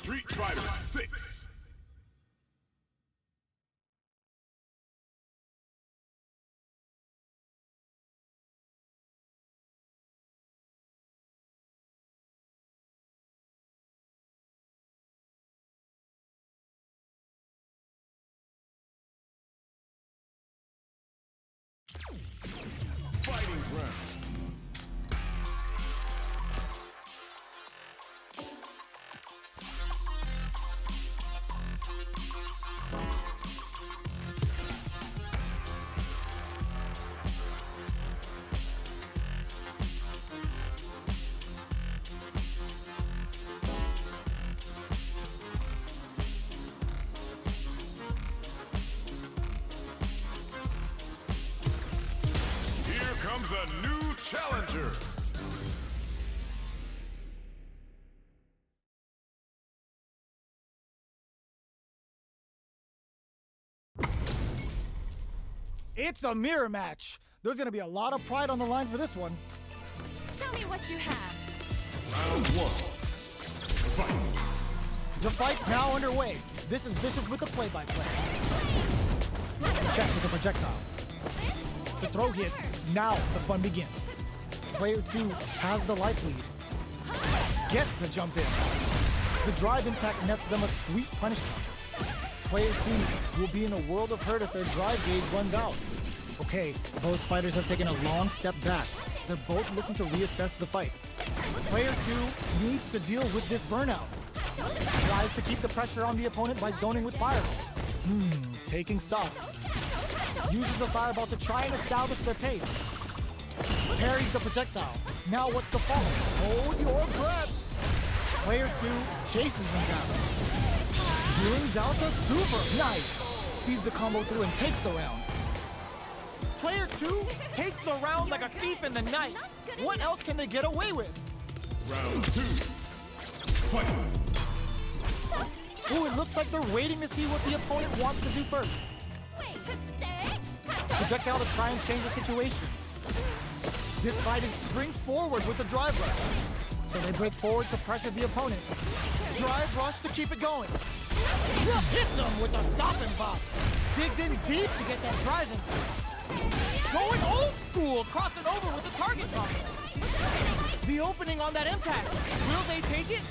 Street Fighter 6. Fighting round. Here comes a new challenger. It's a mirror match. There's gonna be a lot of pride on the line for this one. Show me what you have. Round one. Fight. The fight's now underway. This is Vicious with the play-by-play. Checks with the projectile. The throw hits. Now the fun begins. Player 2 has the life lead. Gets the jump in. The drive impact nets them a sweet punish counter. Player 2 will be in a world of hurt if their drive gauge runs out. Okay, both fighters have taken a long step back. They're both looking to reassess the fight. Player 2 needs to deal with this burnout. Tries to keep the pressure on the opponent by zoning with Fireball. Taking stock. Uses the Fireball to try and establish their pace. Parries the projectile. Now what's the follow? Hold your breath. Player 2 chases them down. Brings out the super. Nice. Sees the combo through and takes the round. Player 2 takes the round like a thief in the night. What else can they get away with? Round two. Fight. Ooh, it looks like they're waiting to see what the opponent wants to do first. Projectile to try and change the situation. This fight springs forward with the drive rush. So they break forward to pressure the opponent. Drive rush to keep it going. Hits them with a stop and pop. Digs in deep to get that drive in. Going old school, crossing over with the target drop. The opening on that impact. Will they take it?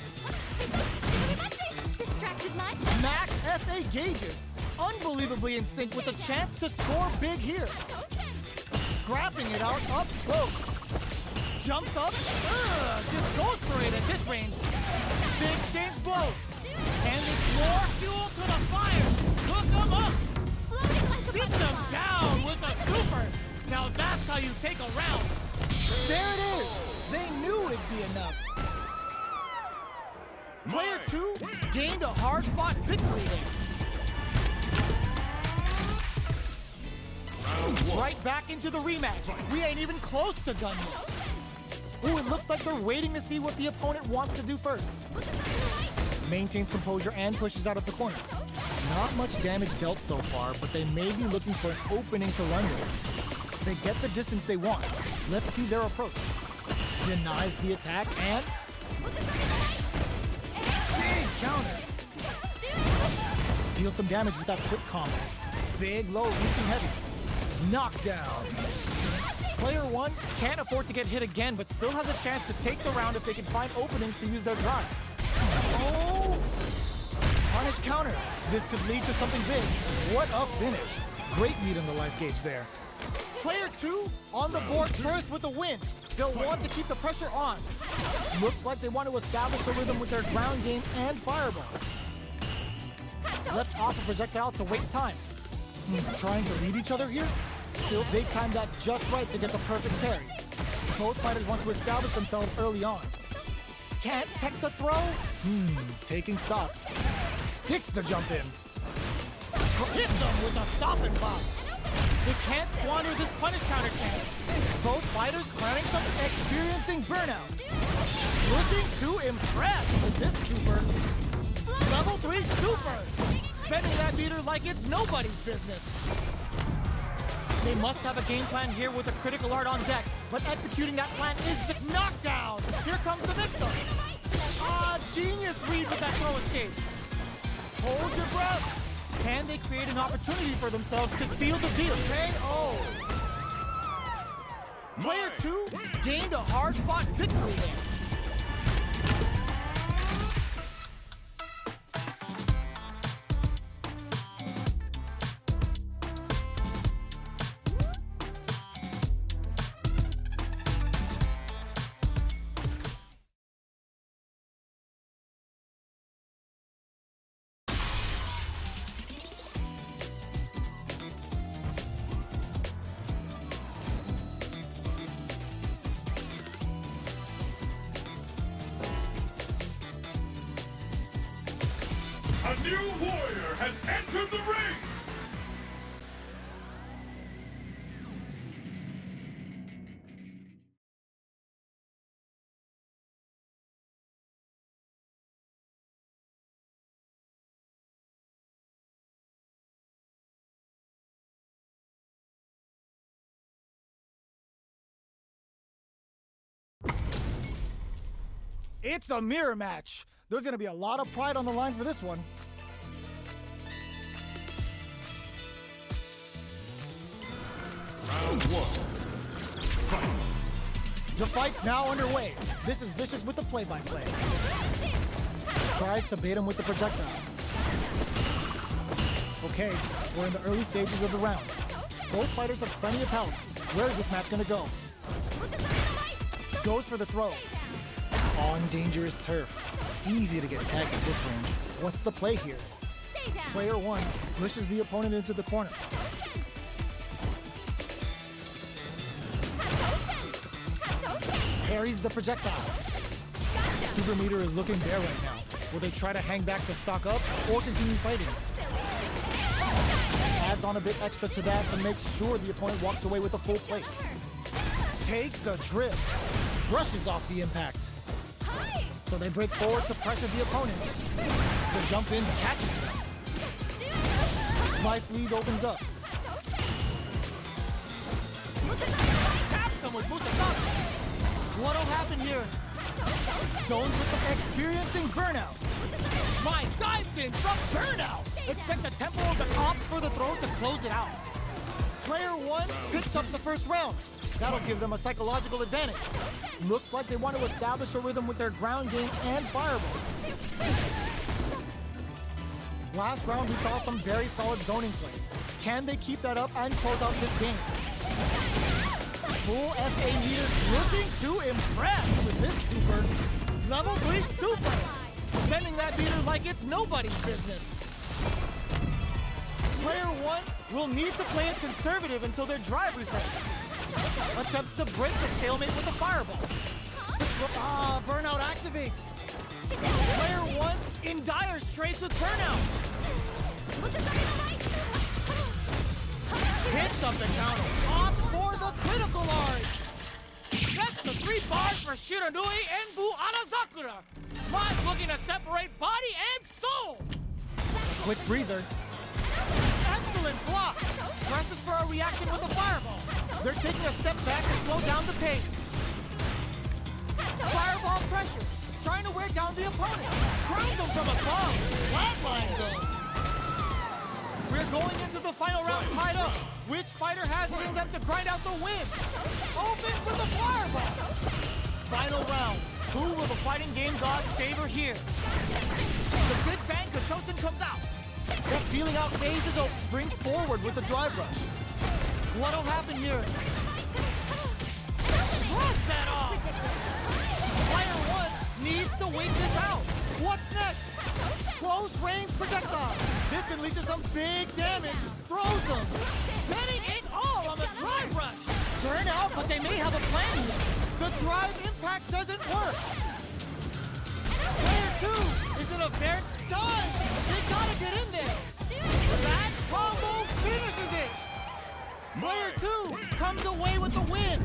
Distracted much? Max SA gauges. Unbelievably in sync with a chance to score big here. Scrapping it out up close. Jumps up. Just goes for it at this range. Big exchange blows. And it's more fuel to the fire. Hook them up. Sit them down with a super. Now that's how you take a round. There it is. They knew it'd be enough. Player 2 gained a hard-fought victory there. Right back into the rematch. We ain't even close to done yet. Ooh, it looks like they're waiting to see what the opponent wants to do first. Maintains composure and pushes out of the corner. Not much damage dealt so far, but they may be looking for an opening to run with. They get the distance they want. Let's see their approach. Denies the attack and... big counter. Deals some damage with that quick combo. Big, low, reaching heavy. Knockdown. Player 1 can't afford to get hit again, but still has a chance to take the round if they can find openings to use their drive. Oh! Punish counter. This could lead to something big. What a finish. Great meat on the life gauge there. Player 2 on the board first with a win. They'll want to keep the pressure on. Looks like they want to establish a rhythm with their ground game and fireball. Let's offer projectile to waste time. Trying to read each other here? Still, they timed that just right to get the perfect parry. Both fighters want to establish themselves early on. Can't tech the throw? Taking stock. Sticks the jump in. Hits them with a stop and pop. They can't squander this punish counter chance. Both fighters clearing some experiencing burnout. Looking to impress with this super. Level 3 super. Spending that meter like it's nobody's business. They must have a game plan here with a critical art on deck, but executing that plan is the knockdown. Here comes the mix-up. genius read with that throw escape. Hold your breath. Can they create an opportunity for themselves to seal the deal? KO. Player 2 gained a hard-fought victory there. A new warrior has entered the ring! It's a mirror match. There's gonna be a lot of pride on the line for this one. Round 1. The fight's now underway. This is Vicious with the play-by-play. Tries to bait him with the projectile. Okay, we're in the early stages of the round. Both fighters have plenty of health. Where is this match gonna go? Goes for the throw. On dangerous turf. Easy to get tagged at this range. What's the play here? Player 1 pushes the opponent into the corner. Parries the projectile. Super meter is looking bare right now. Will they try to hang back to stock up or continue fighting? Adds on a bit extra to that to make sure the opponent walks away with a full plate. Takes a trip. Brushes off the impact. So they break forward to pressure the opponent. The jump in catches them. Life lead opens up. Taps them with Musasada. What'll happen here? Zones with the experiencing burnout. Mine dives in from burnout. Expect the tempo of the opts for the throw to close it out. Player 1 picks up the first round. That'll give them a psychological advantage. Looks like they want to establish a rhythm with their ground game and fireball. Last round we saw some very solid zoning play. Can they keep that up and close out this game? Full SA meter looking to impress with this super. Level 3 super. Spending that meter like it's nobody's business. Player 1 will need to play it conservative until their drive refreshes. Attempts to break the stalemate with a fireball. Burnout activates. Player 1 in dire straits with burnout. Hits up the counter. Opts for the critical large. That's the 3 bars for Shiranui and Bu Anazakura. Mine's looking to separate body and soul. Quick breather. Excellent block. Presses for a reaction with a fireball. They're taking a step back to slow down the pace. Fireball pressure. Trying to wear down the opponent. Crowns him from above. Flatline zone. We're going into the final round tied up. Which fighter has it in them to grind out the win? Open for the fireball. Final round. Who will the fighting game gods favor here? The Big Bang Koshosen comes out. The feeling out phase is over. Springs forward with the drive rush. What'll happen here? Cross that off! Player 1 needs to wait this out. What's next? Close range projectile. This can lead to some big damage. Throws them. Betting it all on the drive rush. Burn out, but they may have a plan here. The drive impact doesn't work. Player 2 is in a very stun. They gotta get in there. That combo finishes it. Player 2 comes away with the win.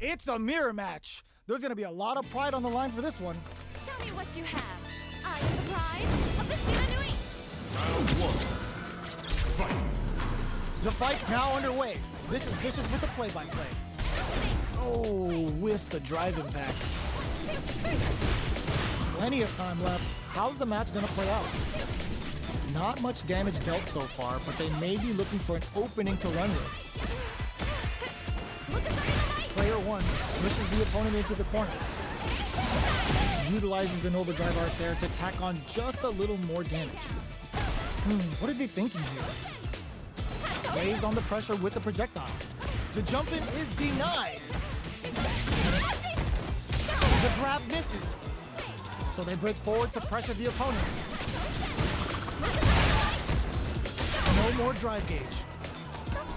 It's a mirror match. There's gonna be a lot of pride on the line for this one. Show me what you have. I am the pride of the Shiba Nui. Round one. Fight. The fight's now underway. This is Vicious with the play-by-play. Oh, whiffs the drive impact. Plenty of time left. How's the match gonna play out? Not much damage dealt so far, but they may be looking for an opening to run with. Player one pushes the opponent into the corner. Utilizes an overdrive art there to tack on just a little more damage. What are they thinking here? Lays on the pressure with the projectile. The jump in is denied. The grab misses. So they break forward to pressure the opponent. No more drive gauge.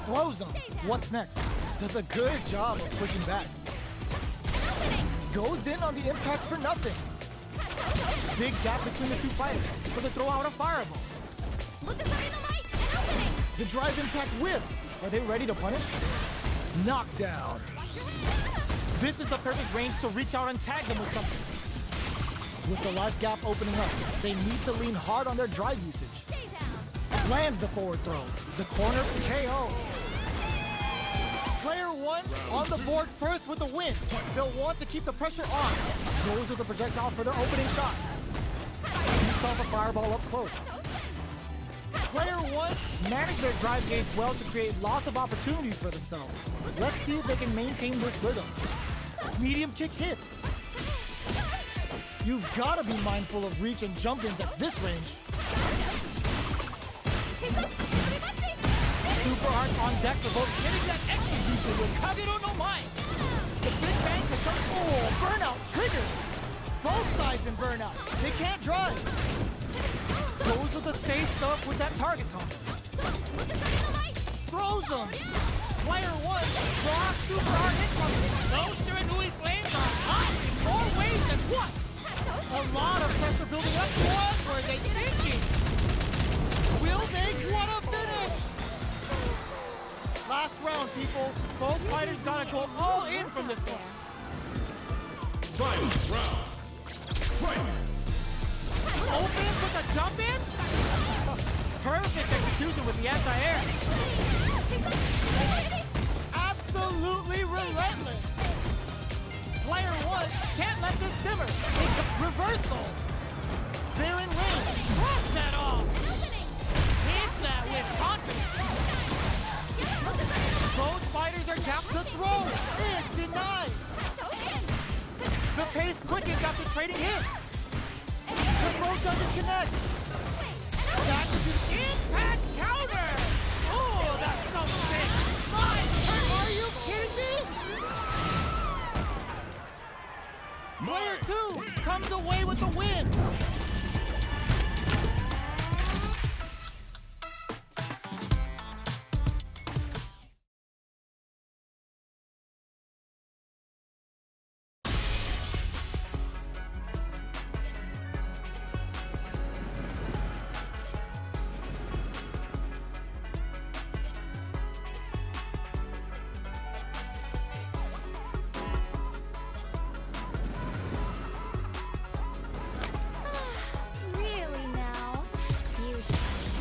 Blows him. What's next? Does a good job of pushing back. Goes in on the impact for nothing. Big gap between the two fighters, but they throw out a fireball. The drive impact whiffs. Are they ready to punish? Knockdown. This is the perfect range to reach out and tag them with something. With the life gap opening up, they need to lean hard on their drive usage. Lands the forward throw. The corner KO. Player one on the board first with the win. They'll want to keep the pressure on. Goes with the projectile for their opening shot. Shoots off a fireball up close. Player one managed their drive gauge well to create lots of opportunities for themselves. Let's see if they can maintain this rhythm. Medium kick hits. You've got to be mindful of reach and jump-ins at this range. Super art on deck for both hitting that extra juicer with Kagero no Mai. The big bang to turn. Oh, burnout triggered. Both sides in burnout. They can't drive. Goes with the safe stuff with that target combo. Throws them. Player one draws super art incoming. Those Shiranui flames are hot in more ways than one. A lot of pressure building up. What were they thinking? Will they? What a finish! Last round, people. Both fighters gotta go all in from this one. Final round. Fight. Open with a jump in? Perfect execution with the anti-air. Absolutely relentless. Player one can't let this simmer. Reversal. They're in range. Cross that off. Hit that with confidence. Both fighters are tapped to throw. It's denied. The pace quickens after trading hits. The throw doesn't connect. Back to the impact counter. Oh, that's so sick. My turn. Are you kidding me? Player two comes away with the win. Really now? You should.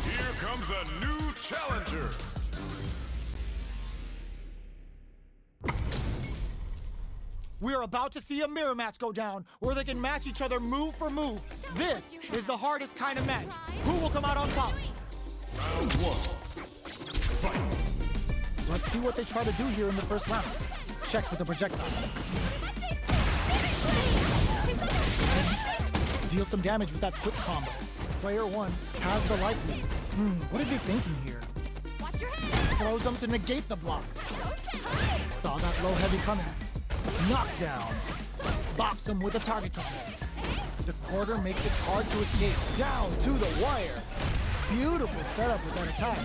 Here comes a new challenger. We're about to see a mirror match go down, where they can match each other move for move. This is the hardest kind of match. Who will come out on top? Round one. Fight. Let's see what they try to do here in the first round. Checks with the projectile. Deals some damage with that quick combo. Player one has the life lead. What are they thinking here? Watch your head. Throws them to negate the block. Saw that low heavy coming. Knockdown. Bops him with a target combo. The quarter makes it hard to escape. Down to the wire. Beautiful setup with that attack.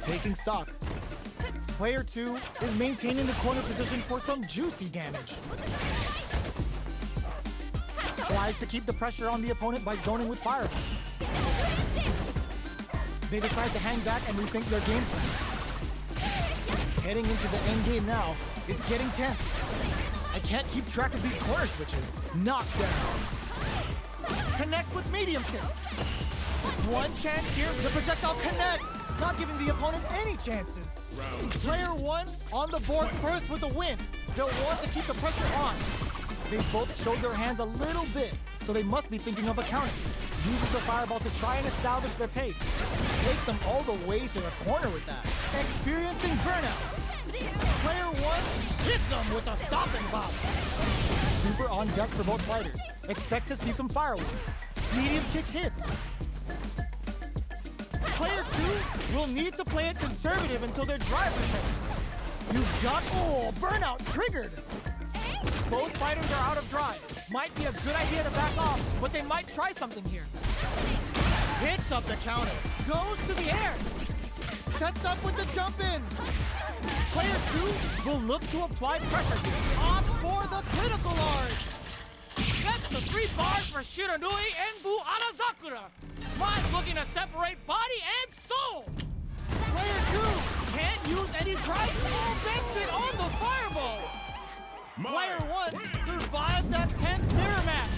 Taking stock. Player two is maintaining the corner position for some juicy damage. Tries to keep the pressure on the opponent by zoning with fireball. They decide to hang back and rethink their game plan. Heading into the end game now, it's getting tense. I can't keep track of these corner switches. Knockdown. Connects with medium kick. One chance here, the projectile connects, not giving the opponent any chances. Player one on the board first with a win. They'll want to keep the pressure on. They both showed their hands a little bit, so they must be thinking of a counter. Uses the fireball to try and establish their pace. Takes them all the way to the corner with that. Experiencing burnout. Player one hits them with a stopping bop. Super on deck for both fighters. Expect to see some fireworks. Medium kick hits. Player two will need to play it conservative until their drive returns. You've got, burnout triggered. Both fighters are out of drive. Might be a good idea to back off, but they might try something here. Picks up the counter. Goes to the air. Sets up with the jump in. Player two will look to apply pressure here. Opts for the critical large. That's the 3 bars for Shiranui and Bu Arazakura. Mine's looking to separate body and soul. Player two can't use any drive. Vents it on the fireball. Player one survived that tense mirror match.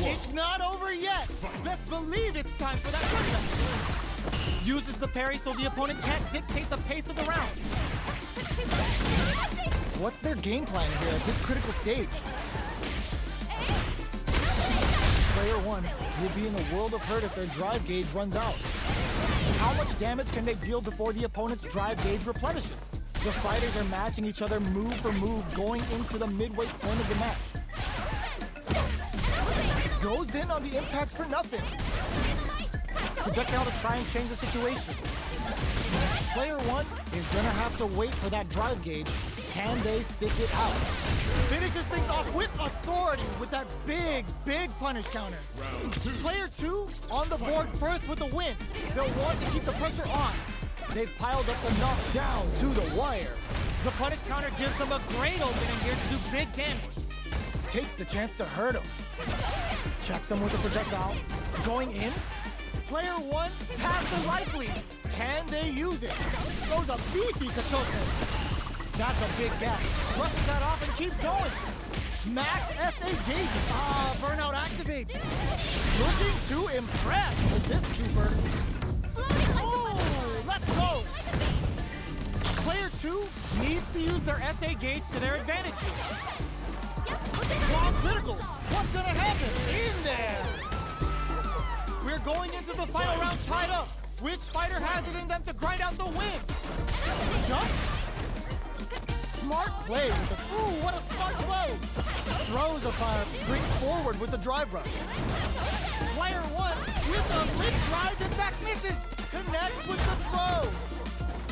It's not over yet. Best believe it's time for that comeback. Uses the parry so the opponent can't dictate the pace of the round. What's their game plan here at this critical stage? Player one will be in a world of hurt if their drive gauge runs out. How much damage can they deal before the opponent's drive gauge replenishes? The fighters are matching each other move for move going into the midway point of the match. Goes in on the impact for nothing. Projectile to try and change the situation. Player one is gonna have to wait for that drive gauge. Can they stick it out? Finishes things off with authority with that big punish counter. Player two on the board first with the win. They'll want to keep the pressure on. They've piled up the knockdown to the wire. The punish counter gives them a great opening here to do big damage. Takes the chance to hurt him. Checks him with a projectile. Going in. Player one has the life lead. Can they use it? Throws a beefy Kachosen. That's a big gap. Brushes that off and keeps going. Max SA gauge. Burnout activates. Looking to impress with this super. Oh, let's go. Player two needs to use their SA gauge to their advantage here. Wow, critical. What's gonna happen? In there. We're going into the final round tied up. Which fighter has it in them to grind out the win? Jump. Smart play with the, what a smart play! Throws a fire, springs forward with the drive rush. Player one with a lip drive and back misses. Connects with the throw.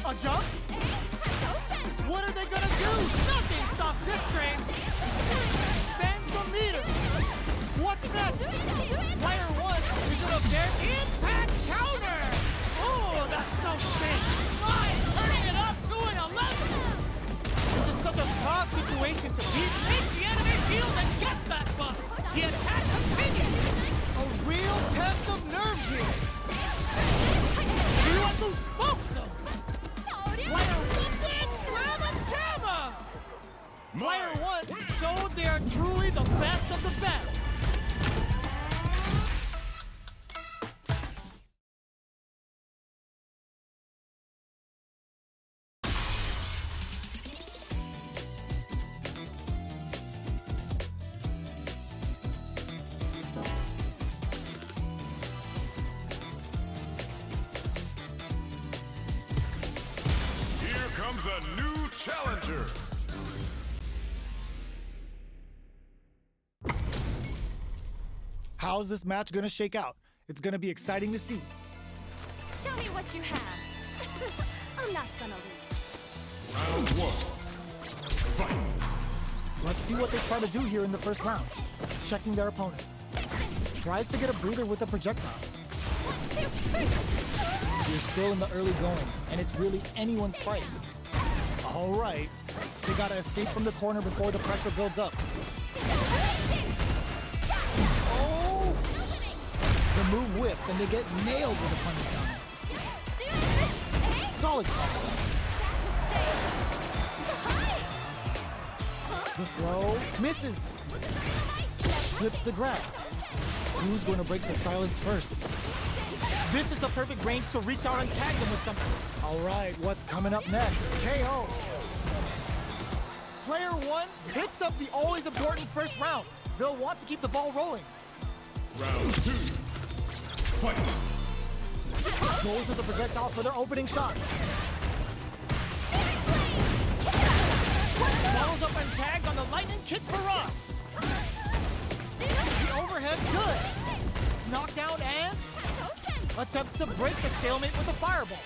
A jump? What are they gonna do? Nothing stops this train. Spends the meter. What's next? Player one is gonna their impact counter. Oh, that's so sick. Turning it up to an 11. This is such a tough situation to beat. Make the enemy shield and get that buff. The attack continues. A real test of nerves here. Ryoku smokes him. Player one, slamma jamma. Player one showed they are truly the best of the best. Comes a new challenger. How's this match gonna shake out? It's gonna be exciting to see. Show me what you have. I'm not gonna lose. Round one. Fight. Let's see what they try to do here in the first round. Checking their opponent. Tries to get a breather with a projectile. You're still in the early going, and it's really anyone's fight. All right, they gotta escape from the corner before the pressure builds up. Oh! The move whips, and they get nailed with a punish counter. Solid combo. The throw misses. Slips the grab. Who's going to break the silence first? This is the perfect range to reach out and tag them with something. All right, what's coming up next? KO. Player one picks up the always important first round. They'll want to keep the ball rolling. Round 2. Fight. Goes with the projectile for their opening shot. Follows up and tags on the lightning kick for Ron. The overhead, good. Knockdown and attempts to break the stalemate with a fireball.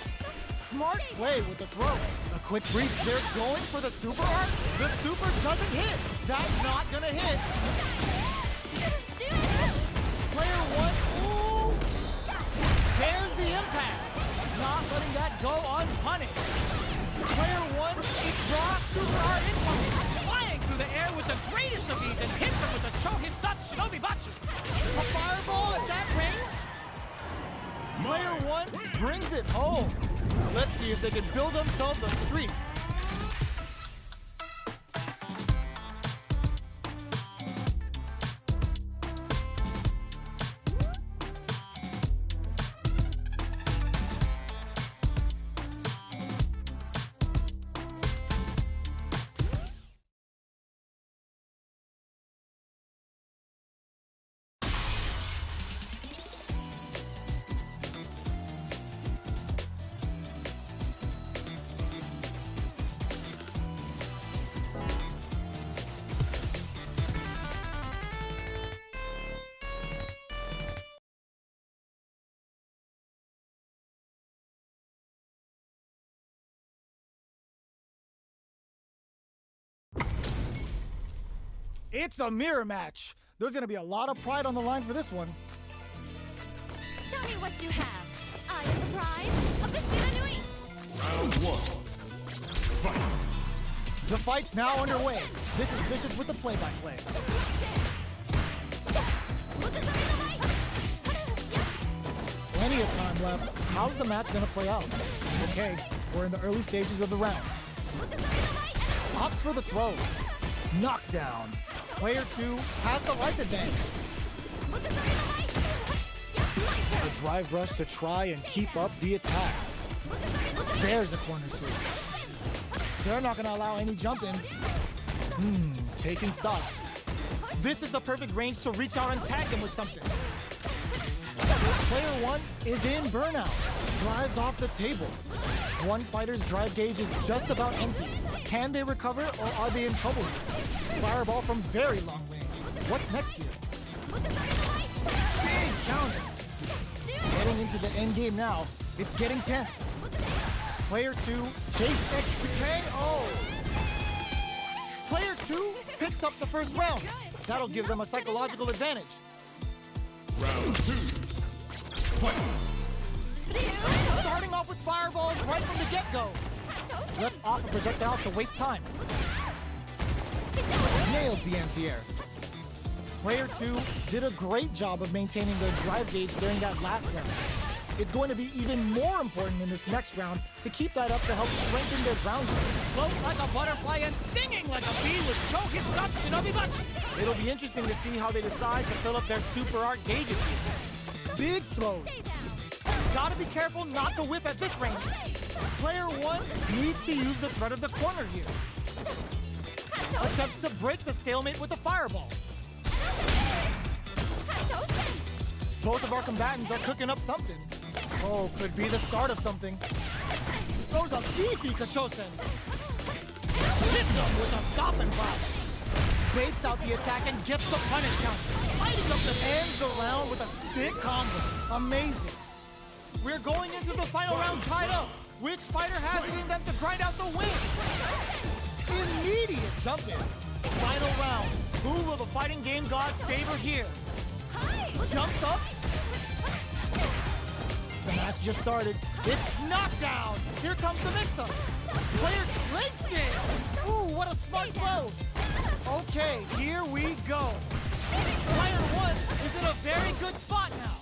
Smart play with the throw. A quick brief. They're going for the super art. The super doesn't hit. That's not gonna hit. Player one, ooh, there's the impact. Not letting that go unpunished. Player one, it draws super art incoming. Flying through the air with the greatest of ease and hits him with a Chohisatsu Shinobi Bachi. A fireball at that range. Player one brings it home. Let's see if they can build themselves a streak. It's a mirror match. There's gonna be a lot of pride on the line for this one. Show me what you have. I am the pride of the Shiranui. Round 1. Fight. The fight's now underway. This is Vicious with the play-by-play. Plenty of time left. How's the match gonna play out? Okay, we're in the early stages of the round. Opts for the throw. Knockdown. Player two has the life advantage. The drive rush to try and keep up the attack. There's a corner sweep. They're not gonna allow any jump-ins. Taking stock. This is the perfect range to reach out and tag them with something. Player one is in burnout. Drives off the table. One fighter's drive gauge is just about empty. Can they recover or are they in trouble here? Fireball from very long range. What's next here? Big counter. Getting into the end game now. It's getting tense. Player two, chase XPKO. Player two picks up the first round. That'll give them a psychological advantage. Round 2. Fight. Starting off with fireballs right from the get-go. Let's off a projectile to waste time. Nails the anti-air. Player two did a great job of maintaining their drive gauge during that last round. It's going to be even more important in this next round to keep that up to help strengthen their ground game. Float like a butterfly and stinging like a bee with Chohisatsu Shinobi Bachi. It'll be interesting to see how they decide to fill up their super art gauges here. Big throws. Gotta be careful not to whiff at this range. Player one needs to use the threat of the corner here. Attempts to break the stalemate with the fireball. Both of our combatants are cooking up something. Oh, could be the start of something. Throws a beefy Kachosen. Hits them with a stop and pop. Baits out the attack and gets the punish count. Lighting up the Ends the round with a sick combo. Amazing. We're going into the final round tied up. Which fighter has it in them to grind out the win? Immediate jump in. Final round. Who will the fighting game gods favor here? Jumps up. The match just started. It's knockdown. Here comes the mix-up. Player takes it. Ooh, what a smart throw. Okay, here we go. Player one is in a very good spot now.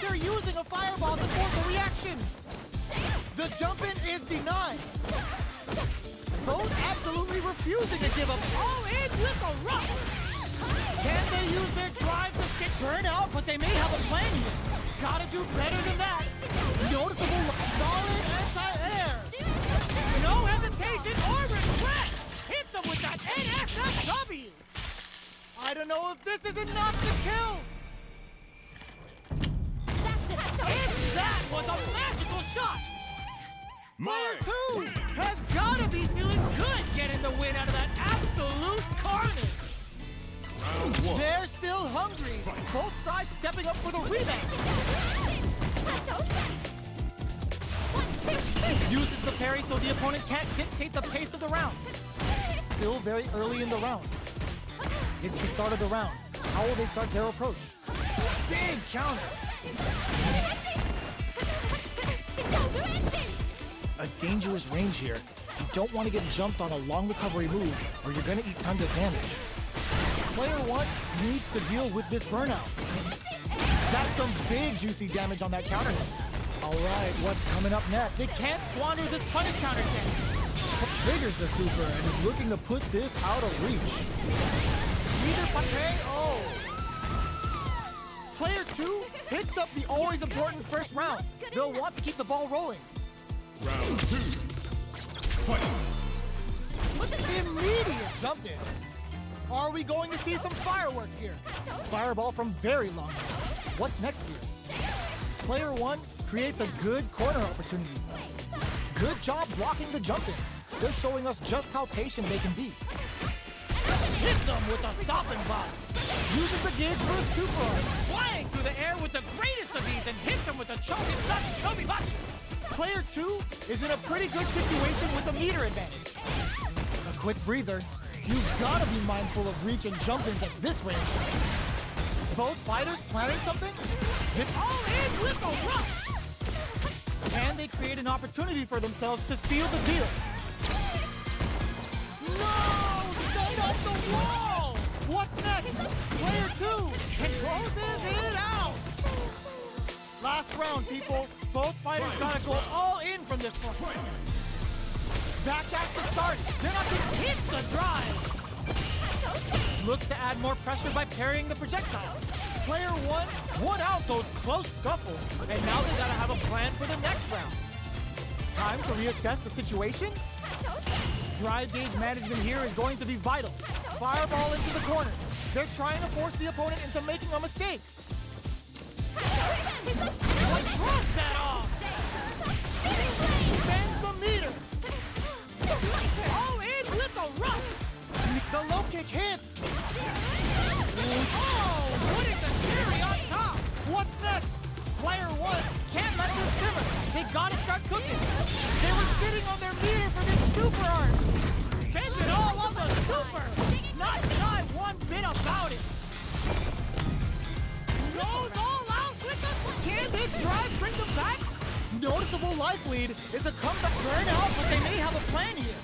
They're using a fireball to force a reaction. The jump-in is denied. Both absolutely refusing to give up. All in with a rush. Can they use their drive to skip burnout? But they may have a plan here. Gotta do better than that. Noticeable solid anti-air. No hesitation or regret. Hits him with that NSFW. I don't know if this is enough to kill. That's it. And that was a magical shot. Player Mine. 2 Has gotta be feeling good getting the win out of that absolute carnage. Round one. They're still hungry. Both sides stepping up for the rebound. Uses the parry so the opponent can't dictate the pace of the round. Still very early in the round. It's the start of the round. How will they start their approach? Big counter. A dangerous range here. You don't want to get jumped on a long recovery move or you're going to eat tons of damage. Player 1 needs to deal with this burnout. That's some big juicy damage on that counter hit. All right, what's coming up next? They can't squander this punish counter kick. Triggers the super and is looking to put this out of reach. Neither Pate. Oh. Player 2 picks up the always important first round. They'll want to keep the ball rolling. Round two. Fight. Immediate jump in. Are we going to see some fireworks here? Fireball from very long range. What's next here? Player 1 creates a good corner opportunity. Good job blocking the jump in. They're showing us just how patient they can be. Hits him with a stopping block. Uses the gauge for a super arm. Flying through the air with the greatest of ease and hits him with a Chokusatsu Shinobibachi. Player 2 is in a pretty good situation with a meter advantage. A quick breather. You've got to be mindful of reach and jump-ins at this range. Both fighters planning something? All in with a rush. Can they create an opportunity for themselves to seal the deal? No! Straight off the wall! What's next? Player 2 closes it out! Last round, people. Both fighters gotta go all in from this one. Back at the start. They're not gonna hit the drive. Looks to add more pressure by parrying the projectile. Player 1 won out those close scuffles, and now they gotta have a plan for the next round. Time to reassess the situation? Drive gauge management here is going to be vital. Fireball into the corner. They're trying to force the opponent into making a mistake. Drops that off. Bends the meter. All in with a rush. The low kick hits. Oh, putting the cherry on top. What's next? Player 1 can't let this simmer. They gotta start cooking. They were sitting on their meter for this super arm. Spends it all on the super. Not shy one bit about it. Goes all out with the... Can this drive bring them back? Noticeable life lead is a comeback burnout, but they may have a plan here.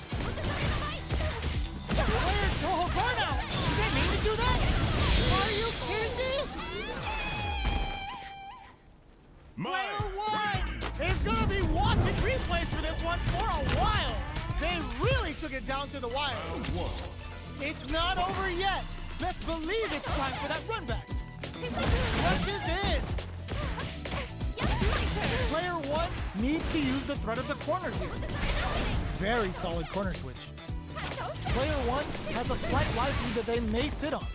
Player oh, burnout! Did they mean to do that? Are you kidding me? Player 1 is gonna be watching replays for this one for a while. They really took it down to the wire. It's not over yet. Best believe it's time for that run back. Rushes in. Player 1 needs to use the threat of the corner here. Very solid corner switch. Player 1 has a slight life lead that they may sit on.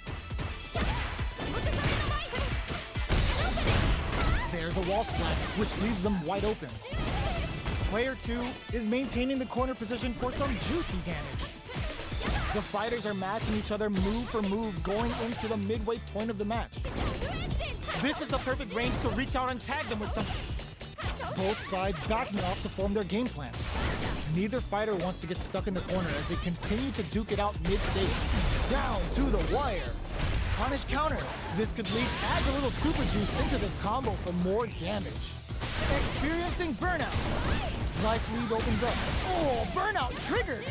There's a wall splat, which leaves them wide open. Player 2 is maintaining the corner position for some juicy damage. The fighters are matching each other move for move going into the midway point of the match. This is the perfect range to reach out and tag them with something. Both sides backing off to form their game plan. Neither fighter wants to get stuck in the corner as they continue to duke it out mid-stage. Down to the wire. Punish counter. This could lead to add a little super juice into this combo for more damage. Experiencing burnout. Life lead opens up. Oh, burnout triggered.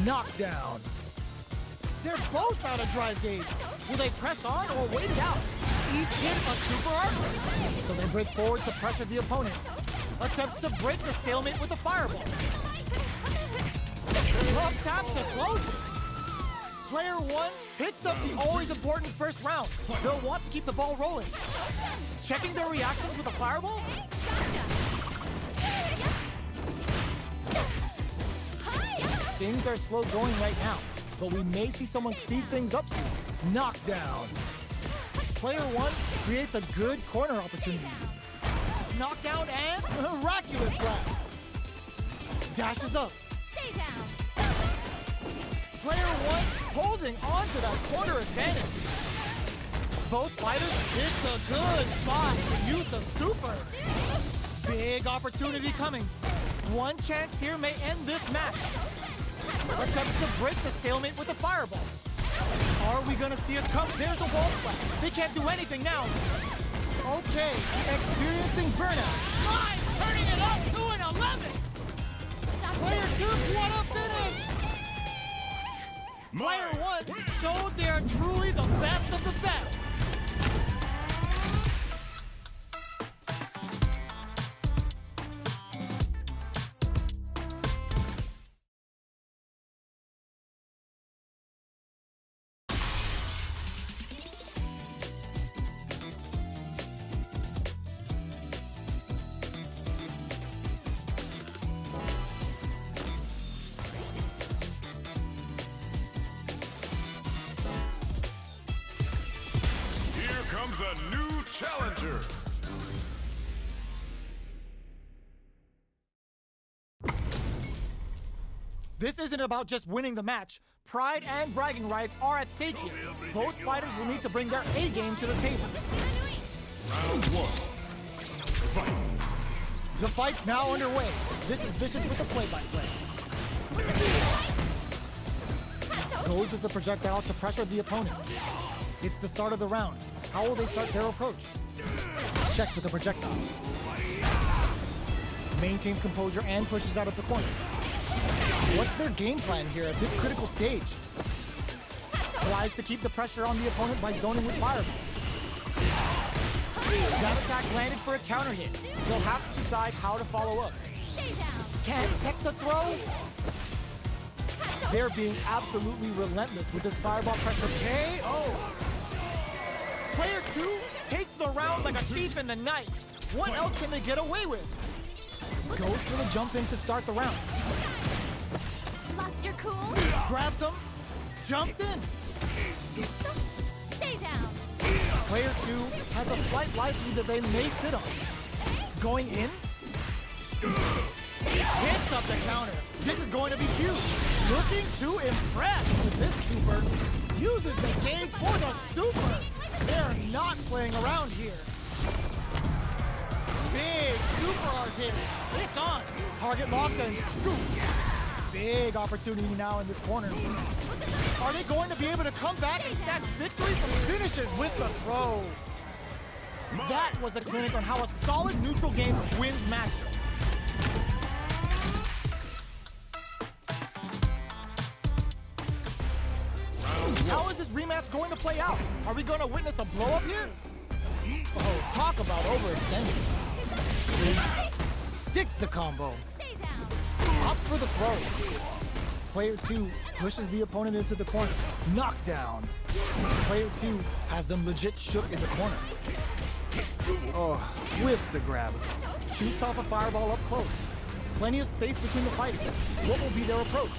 Knockdown. They're both out of drive gauge. Will they press on or wait it out? Each hit a super arm. So they break forward to pressure the opponent. attempts to break the stalemate with a fireball. Up tap to close it. Player 1 hits up the always important first round. They'll want to keep the ball rolling. Checking their reactions with a fireball? Things are slow going right now, but we may see someone speed things up soon. Knockdown. Player 1 creates a good corner opportunity. Knockdown and miraculous grab. Dashes up. Stay down. Player 1 holding on to that corner advantage. Both fighters, it's a good spot to use the super. Big opportunity coming. One chance here may end this match. Attempts to break the stalemate with a fireball. Are we gonna see a cup? There's a wall splash. They can't do anything now. Okay, experiencing burnout. Live turning it up to an 11. Player 2, what a finish! Player 1 showed they are truly the best of the best. Here comes a new challenger. This isn't about just winning the match. Pride and bragging rights are at stake here. Both fighters will need to bring their A game to the table. Round 1. Fight. The fight's now underway. This is Vicious with the play-by-play. Goes with the projectile to pressure the opponent. It's the start of the round. How will they start their approach? Checks with the projectile. Maintains composure and pushes out of the corner. What's their game plan here at this critical stage? Tries to keep the pressure on the opponent by zoning with fireballs. That attack landed for a counter hit. They'll have to decide how to follow up. Can't tech the throw? They're being absolutely relentless with this fireball pressure. KO! Player 2 takes the round like a thief in the night. What else can they get away with? Goes for the jump in to start the round. Lost your cool? Grabs him, jumps in. Stay down. Player 2 has a slight life lead that they may sit on. Going in. Hits up the counter. This is going to be huge. Looking to impress with this super. Uses the gauge for the super. They're not playing around here. Big super hard hit. It's on. Target locked and scoop. Big opportunity now in this corner. Are they going to be able to come back and snatch victory from finishes with the throw? That was a clinic on how a solid neutral game wins matches. How is this rematch going to play out? Are we going to witness a blow-up here? Oh, talk about overextending. Sticks the combo. Stay down. Opts for the throw. Player 2 pushes the opponent into the corner. Knockdown. Player 2 has them legit shook in the corner. Oh, whiffs the grab. Shoots off a fireball up close. Plenty of space between the fighters. What will be their approach?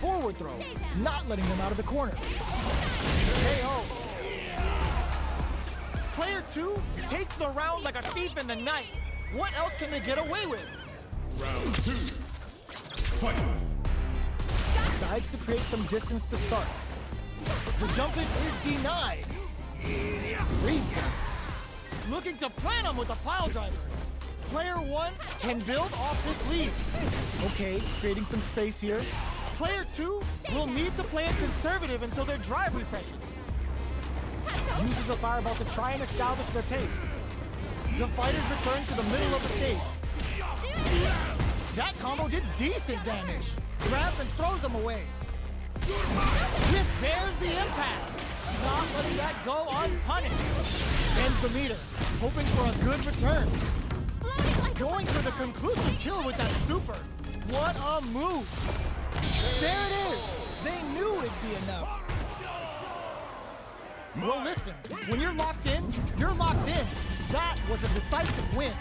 Forward throw. Not letting them out of the corner. KO. Player 2 takes the round like a thief in the night. What else can they get away with? Round 2. Fight. Decides to create some distance to start. The jump in is denied. Reads them. Looking to plant him with a pile driver. Player 1 can build off this lead. Okay, creating some space here. Player 2 will need to play it conservative until their drive refreshes. Uses a fireball to try and establish their pace. The fighters return to the middle of the stage. That combo did decent damage. Grabs and throws them away. This bears the impact. Not letting that go unpunished. Ends the meter, hoping for a good return. Floating like Going for the conclusive kill with that super. What a move! There it is! They knew it'd be enough. Well, listen, when you're locked in, you're locked in. That was a decisive win.